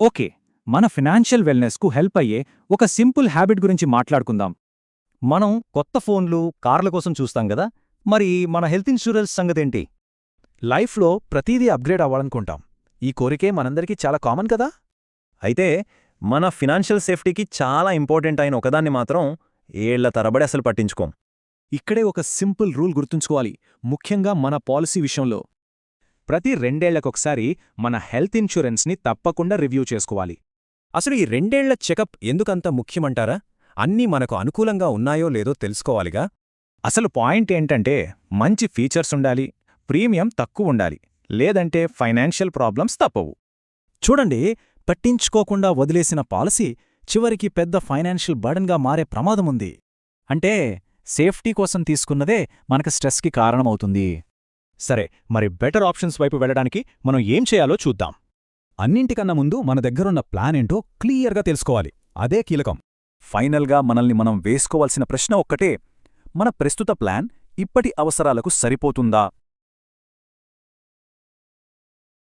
Okay, మన financial వెల్నెస్కు help అయ్యే ఒక సింపుల్ హ్యాబిట్ గురించి మాట్లాడుకుందాం. మనం కొత్త ఫోన్లు, కార్ల కోసం చూస్తాం గదా! మరి మన హెల్త్ ఇన్సూరెన్స్ సంగతేంటి? లైఫ్లో ప్రతీదీ అప్గ్రేడ్ అవ్వాలనుకుంటాం. ఈ కోరికే మనందరికీ చాలా కామన్ కదా. అయితే మన ఫినాన్షియల్ సేఫ్టీకి చాలా ఇంపార్టెంట్ అయిన ఒకదాన్ని మాత్రం ఏళ్ల తరబడి అసలు పట్టించుకోం. ఇక్కడే ఒక సింపుల్ రూల్ గుర్తుంచుకోవాలి, ముఖ్యంగా మన పాలసీ విషయంలో. ప్రతి 2 ఏళ్లకొకసారి మన హెల్త్ ఇన్సూరెన్స్ని తప్పకుండా రివ్యూ చేసుకోవాలి. అసలు ఈ 2 ఏళ్ల చెకప్ ఎందుకంత ముఖ్యమంటారా? అన్నీ మనకు అనుకూలంగా ఉన్నాయో లేదో తెలుసుకోవాలిగా. అసలు పాయింట్ ఏంటంటే, మంచి ఫీచర్స్ ఉండాలి, ప్రీమియం తక్కువుండాలి, లేదంటే ఫైనాన్షియల్ ప్రాబ్లమ్స్ తప్పవు. చూడండి, పట్టించుకోకుండా వదిలేసిన పాలసీ చివరికి పెద్ద ఫైనాన్షియల్ బర్డన్గా మారే ప్రమాదముంది. అంటే సేఫ్టీ కోసం తీసుకున్నదే మనకు స్ట్రెస్కి కారణమవుతుంది. సరే, మరి బెటర్ ఆప్షన్స్ వైపు వెళ్ళడానికి మనం ఏం చేయాలో చూద్దాం. అన్నింటికన్నా ముందు మన దగ్గరున్న ప్లాన్ ఏంటో క్లియర్గా తెలుసుకోవాలి. అదే కీలకం. ఫైనల్గా మనల్ని మనం వేసుకోవాల్సిన ప్రశ్న ఒక్కటే: మన ప్రస్తుత ప్లాన్ ఇప్పటి అవసరాలకు సరిపోతుందా?